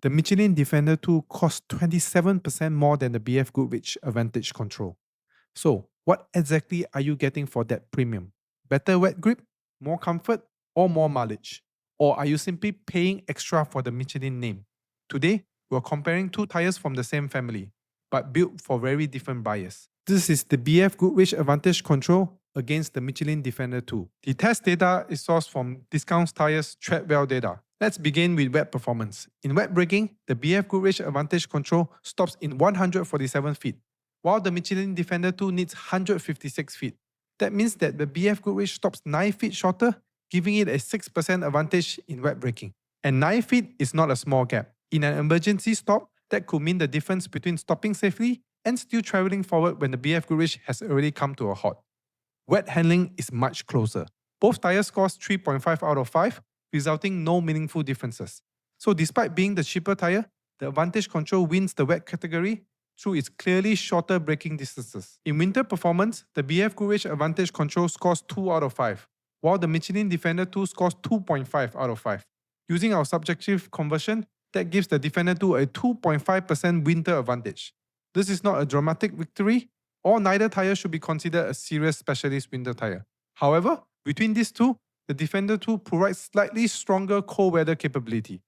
The Michelin Defender 2 costs 27% more than the BFGoodrich Advantage Control. So, what exactly are you getting for that premium? Better wet grip, more comfort, or more mileage? Or are you simply paying extra for the Michelin name? Today, we're comparing two tires from the same family, but built for very different buyers. This is the BFGoodrich Advantage Control against the Michelin Defender 2. The test data is sourced from Discounts Tires Treadwell data. Let's begin with wet performance. In wet braking, the BFGoodrich Advantage Control stops in 147 feet, while the Michelin Defender 2 needs 156 feet. That means that the BFGoodrich stops 9 feet shorter, giving it a 6% advantage in wet braking. And 9 feet is not a small gap. In an emergency stop, that could mean the difference between stopping safely and still traveling forward when the BFGoodrich has already come to a halt. Wet handling is much closer. Both tires scores 3.5 out of 5, resulting no meaningful differences. So despite being the cheaper tire, the Advantage Control wins the wet category through its clearly shorter braking distances. In winter performance, the BFGoodrich Advantage Control scores 2 out of 5, while the Michelin Defender 2 scores 2.5 out of 5. Using our subjective conversion, that gives the Defender 2 a 2.5% winter advantage. This is not a dramatic victory, or neither tire should be considered a serious specialist winter tire. However, between these two, the Defender 2 provides slightly stronger cold weather capability.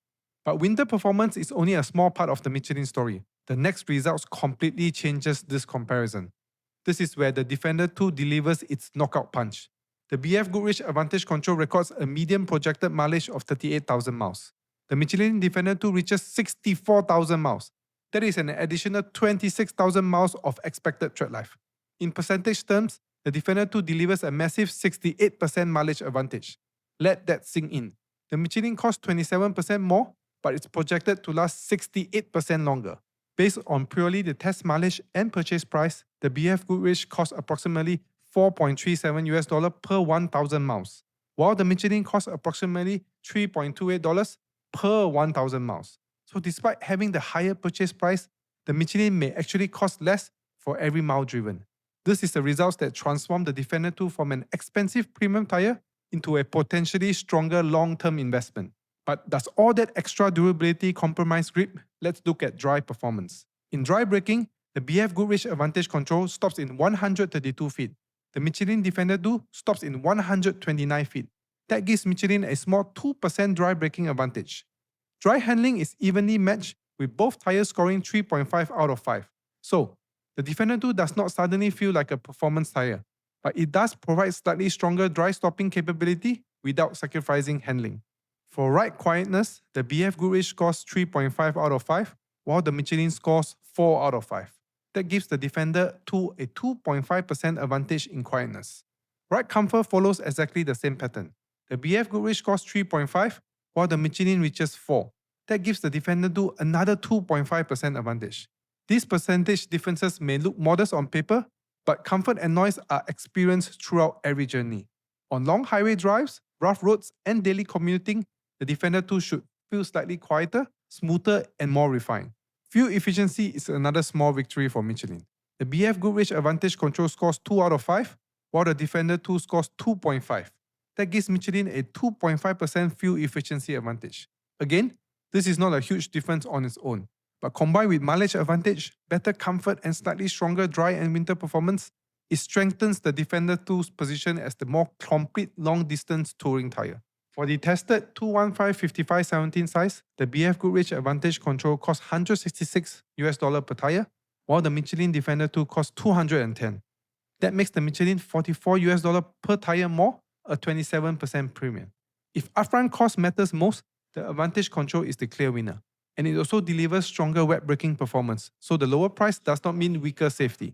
But winter performance is only a small part of the Michelin story. The next results completely changes this comparison. This is where the Defender 2 delivers its knockout punch. The BFGoodrich Advantage Control records a median projected mileage of 38,000 miles. The Michelin Defender 2 reaches 64,000 miles. That is an additional 26,000 miles of expected tread life. In percentage terms, the Defender 2 delivers a massive 68% mileage advantage. Let that sink in. The Michelin costs 27% more, but it's projected to last 68% longer. Based on purely the test mileage and purchase price, the BFGoodrich costs approximately $4.37 per 1,000 miles, while the Michelin costs approximately $3.28 per 1,000 miles. So despite having the higher purchase price, the Michelin may actually cost less for every mile driven. This is the results that transform the Defender 2 from an expensive premium tire into a potentially stronger long-term investment. But does all that extra durability compromise grip? Let's look at dry performance. In dry braking, the BFGoodrich Advantage Control stops in 132 feet. The Michelin Defender 2 stops in 129 feet. That gives Michelin a small 2% dry braking advantage. Dry handling is evenly matched, with both tires scoring 3.5 out of 5. So, the Defender 2 does not suddenly feel like a performance tire, but it does provide slightly stronger dry stopping capability without sacrificing handling. For ride quietness, the BFGoodrich scores 3.5 out of 5, while the Michelin scores 4 out of 5. That gives the Defender 2 a 2.5% advantage in quietness. Ride comfort follows exactly the same pattern. The BFGoodrich scores 3.5, while the Michelin reaches 4. That gives the Defender 2 another 2.5% advantage. These percentage differences may look modest on paper, but comfort and noise are experienced throughout every journey. On long highway drives, rough roads, and daily commuting, the Defender 2 should feel slightly quieter, smoother, and more refined. Fuel efficiency is another small victory for Michelin. The BFGoodrich Advantage Control scores 2 out of 5, while the Defender 2 scores 2.5. That gives Michelin a 2.5% fuel efficiency advantage. Again, this is not a huge difference on its own, but combined with mileage advantage, better comfort, and slightly stronger dry and winter performance, it strengthens the Defender 2's position as the more complete long-distance touring tire. For the tested 215/55/17 size, the BFGoodrich Advantage Control costs $166 per tire, while the Michelin Defender 2 costs $210. That makes the Michelin $44 per tire more, a 27% premium. If upfront cost matters most, the Advantage Control is the clear winner. And it also delivers stronger wet braking performance, so the lower price does not mean weaker safety.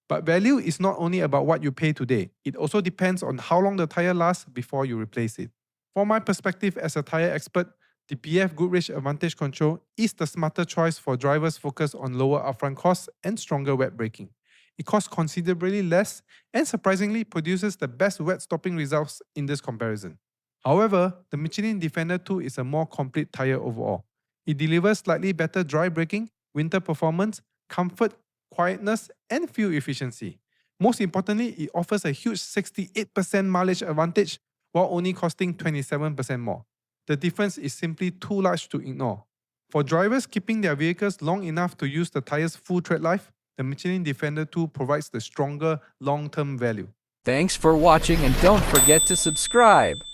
But value is not only about what you pay today, it also depends on how long the tire lasts before you replace it. From my perspective as a tire expert, the BFGoodrich Advantage Control is the smarter choice for drivers focused on lower upfront costs and stronger wet braking. It costs considerably less and surprisingly produces the best wet stopping results in this comparison. However, the Michelin Defender 2 is a more complete tire overall. It delivers slightly better dry braking, winter performance, comfort, quietness, and fuel efficiency. Most importantly, it offers a huge 68% mileage advantage while only costing 27% more. The difference is simply too large to ignore. For drivers keeping their vehicles long enough to use the tire's full tread life, the Michelin Defender 2 provides the stronger long-term value. Thanks for watching and don't forget to subscribe.